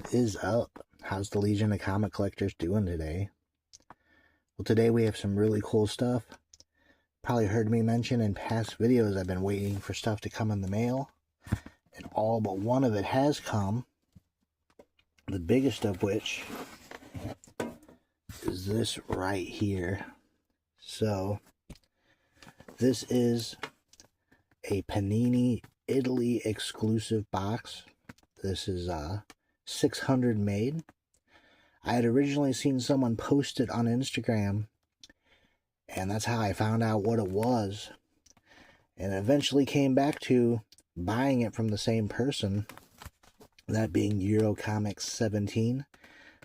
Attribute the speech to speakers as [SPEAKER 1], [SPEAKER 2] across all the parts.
[SPEAKER 1] What is up? How's the Legion of Comic Collectors doing today? Well, today we have some really cool stuff. Probably heard me mention in past videos I've been waiting for stuff to come in the mail, and all but one of it has come. The biggest of which is this right here. So, this is a Panini Italy exclusive box. This is 600 made. I had originally seen someone post it on Instagram, and that's how I found out what it was, and eventually came back to buying it from the same person, that being Eurocomics 17,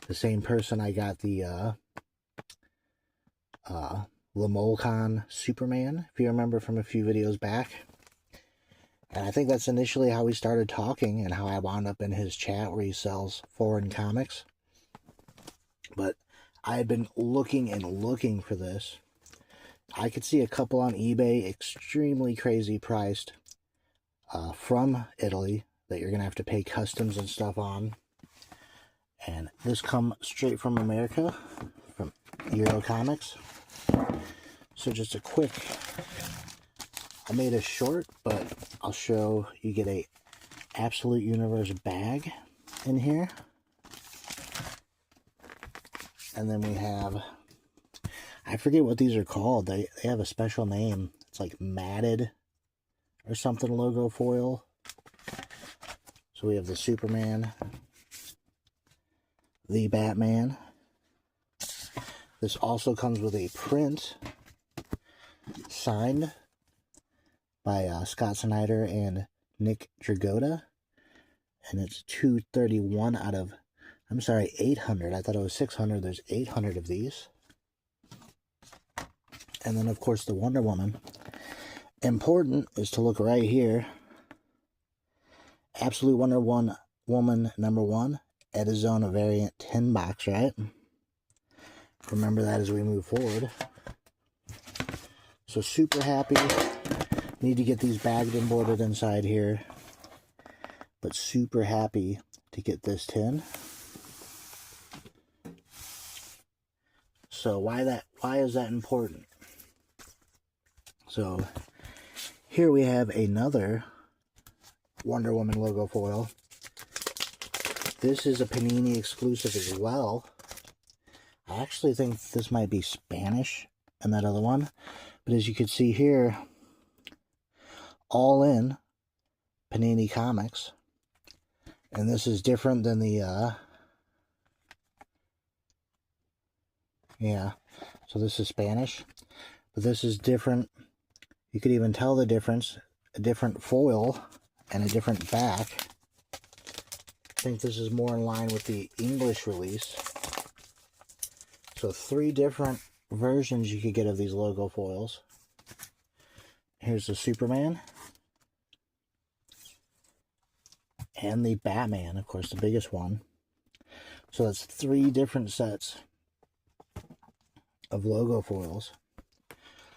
[SPEAKER 1] the same person I got the Lamolcon Superman, if you remember from a few videos back. And I think that's initially how we started talking and how I wound up in his chat where he sells foreign comics. But I had been looking and looking for this. I could see a couple on eBay, extremely crazy priced, from Italy, that you're going to have to pay customs and stuff on. And this come straight from America, from Eurocomics. So just a quick, I made a short, but I'll show you get a Absolute Universe bag in here. And then we have, I forget what these are called. They have a special name. It's like matted or something logo foil. So we have the Superman, the Batman. This also comes with a print signed by Scott Snyder and Nick Dragotta. And it's 231 out of, I'm sorry, 800. I thought it was 600. There's 800 of these. And then, of course, the Wonder Woman. Important is to look right here. Absolute Wonder Woman #1, Edizone variant 10 box, right? Remember that as we move forward. So super happy. Need to get these bagged and boarded inside here. But super happy to get this tin. So why is that important? So here we have another Wonder Woman logo foil. This is a Panini exclusive as well. I actually think this might be Spanish and that other one. But as you can see here, all in Panini Comics. And this is different than the, yeah, so this is Spanish. But this is different. You could even tell the difference. A different foil and a different back. I think this is more in line with the English release. So 3 different versions you could get of these logo foils. Here's the Superman. And the Batman, of course, the biggest one. So that's 3 different sets of logo foils.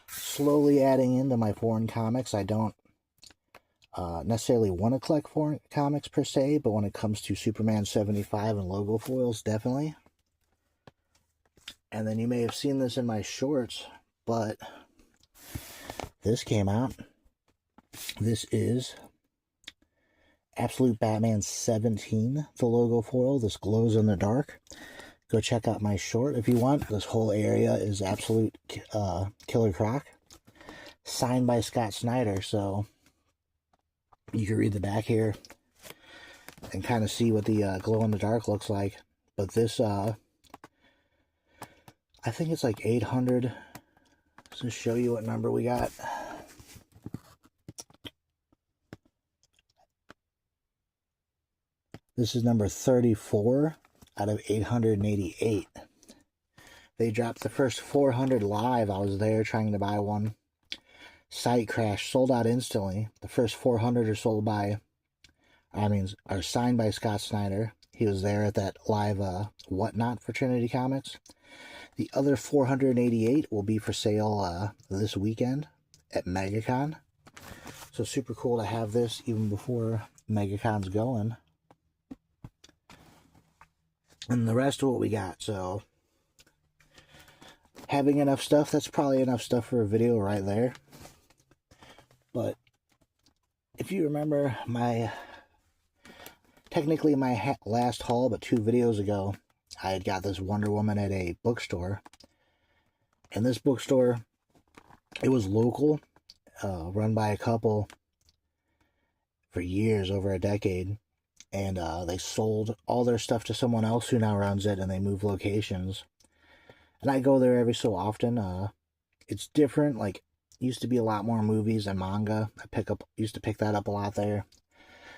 [SPEAKER 1] Slowly adding into my foreign comics. I don't necessarily want to collect foreign comics per se, but when it comes to Superman 75 and logo foils, definitely. And then you may have seen this in my shorts, but this came out. This is Absolute Batman 17, the logo foil. This glows in the dark. Go check out my short if you want. This whole area is Absolute Killer Croc. Signed by Scott Snyder, so you can read the back here and kind of see what the glow in the dark looks like. But this, I think it's like 800. Let's just show you what number we got. This is number 34 out of 888. They dropped the first 400 live. I was there trying to buy one. Site crash, sold out instantly. The first 400 are are signed by Scott Snyder. He was there at that live whatnot for Trinity Comics. The other 488 will be for sale this weekend at MegaCon. So super cool to have this even before MegaCon's going. and the rest of what we got. So having enough stuff, that's probably enough stuff for a video right there. But if you remember technically my last haul, but 2 videos ago, I had got this Wonder Woman at a bookstore. And this bookstore, it was local, run by a couple for years, over a decade. And they sold all their stuff to someone else who now runs it, and they moved locations. And I go there every so often. It's different. Like, used to be a lot more movies and manga. Used to pick that up a lot there.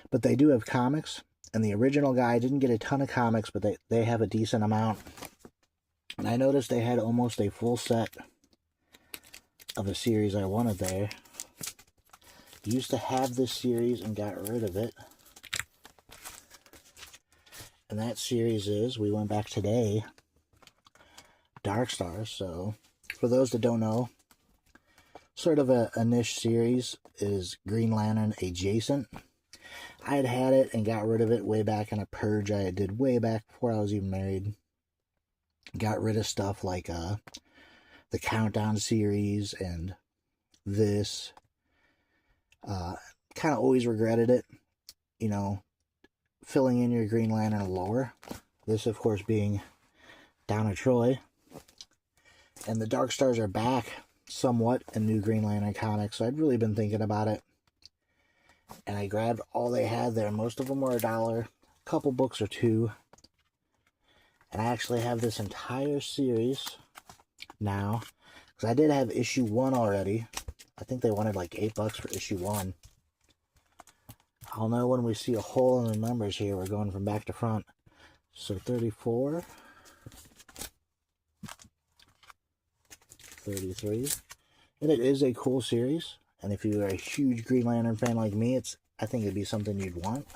[SPEAKER 1] But they do have comics. And the original guy didn't get a ton of comics, but they have a decent amount. And I noticed they had almost a full set of a series I wanted there. Used to have this series and got rid of it. And that series is, we went back today, Dark Stars. So, for those that don't know, sort of a niche series is Green Lantern adjacent. I had it and got rid of it way back in a purge I did way back before I was even married. Got rid of stuff like the Countdown series and this. Kind of always regretted it, you know, filling in your Green Lantern lore. This, of course, being Donna Troy. And the Dark Stars are back somewhat in new Green Lantern comics, so I'd really been thinking about it. And I grabbed all they had there. Most of them were $1. A couple books or 2. And I actually have this entire series now. Because I did have issue 1 already. I think they wanted like $8 for issue 1. I'll know when we see a hole in the numbers here. We're going from back to front. So 34. 33. And it is a cool series. And if you're a huge Green Lantern fan like me, I think it'd be something you'd want.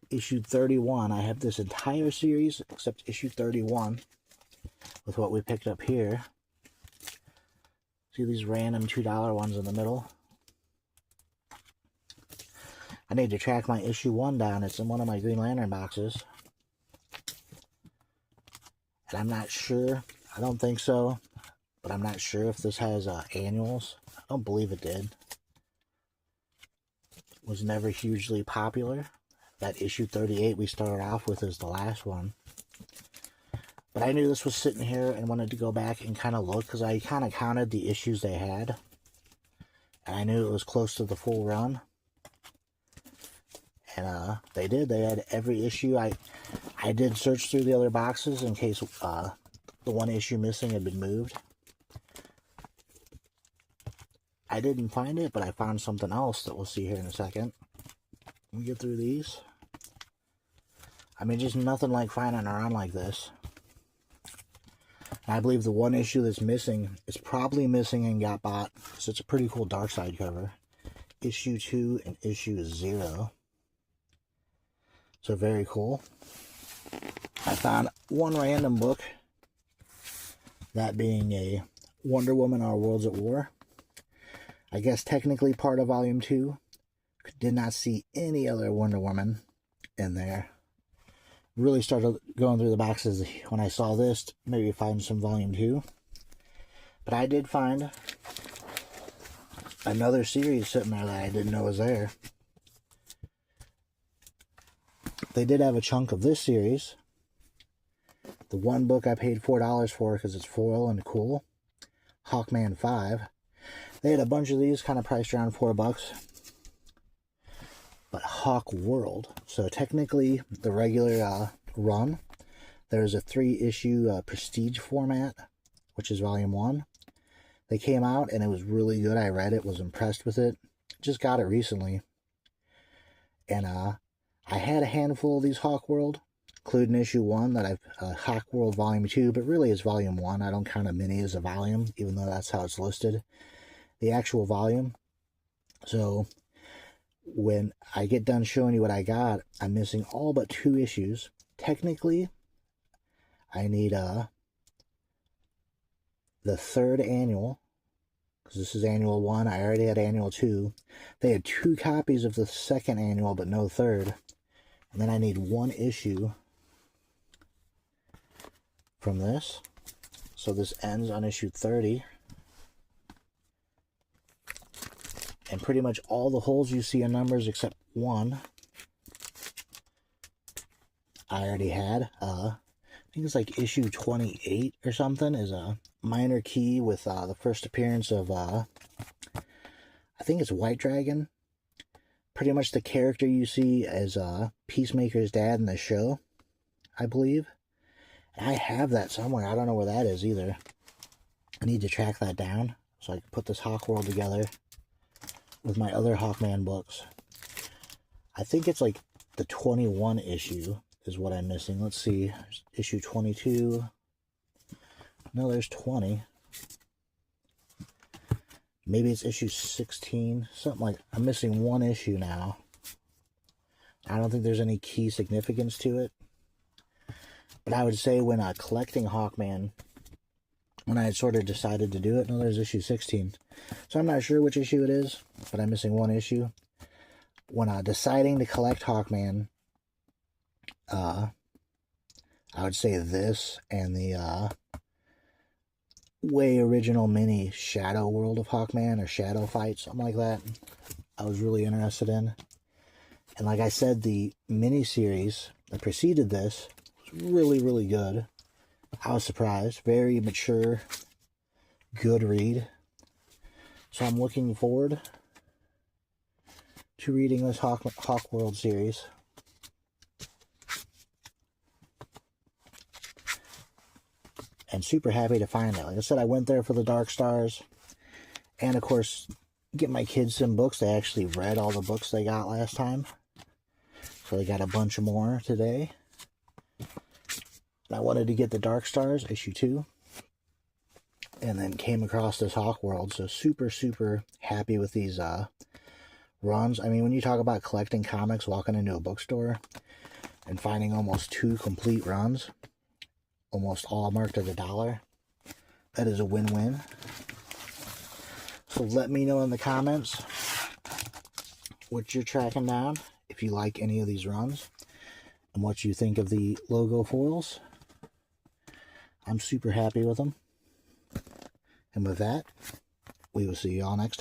[SPEAKER 1] Issue 31. I have this entire series except issue 31 with what we picked up here. See these random $2 ones in the middle? I need to track my issue 1 down. It's in one of my Green Lantern boxes. And I'm not sure. I don't think so. But I'm not sure if this has annuals. I don't believe it did. It was never hugely popular. That issue 38 we started off with is the last one. But I knew this was sitting here and wanted to go back and kind of look, because I kind of counted the issues they had. And I knew it was close to the full run. And they did. They had every issue. I did search through the other boxes in case the one issue missing had been moved. I didn't find it, but I found something else that we'll see here in a second. Let me get through these. I mean, just nothing like finding a run like this. And I believe the one issue that's missing is probably missing and got bought, because it's a pretty cool Darkseid cover. Issue 2 and issue 0. So very cool. I found one random book, that being a Wonder Woman, Our Worlds at War. I guess technically part of Volume 2. Did not see any other Wonder Woman in there. Really started going through the boxes when I saw this, maybe find some Volume 2. But I did find another series sitting there that I didn't know was there. They did have a chunk of this series. The one book I paid $4 for because it's foil and cool. Hawkman 5. They had a bunch of these kind of priced around $4. But Hawk World. So technically the regular run. There's a 3-issue prestige format, which is volume 1. They came out and it was really good. I read it, was impressed with it. Just got it recently. And I had a handful of these Hawk World, including issue 1 that I've Hawk World volume 2, but really it's volume 1. I don't count a mini as a volume, even though that's how it's listed. The actual volume. So when I get done showing you what I got, I'm missing all but 2 issues. Technically, I need the 3rd annual, because this is annual 1. I already had annual 2. They had 2 copies of the 2nd annual, but no 3rd. And then I need 1 issue from this. So this ends on issue 30. And pretty much all the holes you see in numbers except one, I already had. I think it's like issue 28 or something, is a minor key with the first appearance of, I think it's White Dragon. Pretty much the character you see as Peacemaker's dad in the show, I believe. I have that somewhere. I don't know where that is either. I need to track that down so I can put this Hawkworld together with my other Hawkman books. I think it's like the 21 issue is what I'm missing. Let's see. Issue 22. No, there's 20. Maybe it's issue 16. Something like... I'm missing one issue now. I don't think there's any key significance to it. But I would say when collecting Hawkman, when I had sort of decided to do it, no, there's issue 16. So I'm not sure which issue it is, but I'm missing one issue. When deciding to collect Hawkman, I would say this and the way original mini Shadow World of Hawkman, or Shadow Fight, something like that, I was really interested in. And like I said, the mini-series that preceded this was really, really good. I was surprised. Very mature, good read. So I'm looking forward to reading this Hawkworld series. And super happy to find it. Like I said, I went there for the Dark Stars. And of course, get my kids some books. They actually read all the books they got last time. So they got a bunch more today. And I wanted to get the Dark Stars, issue 2. And then came across this Hawkworld. So super, super happy with these runs. I mean, when you talk about collecting comics, walking into a bookstore and finding almost 2 complete runs, almost all marked at $1, that is a win-win. So let me know in the comments what you're tracking down, if you like any of these runs, and what you think of the logo foils. I'm super happy with them. And with that, we will see you all next time.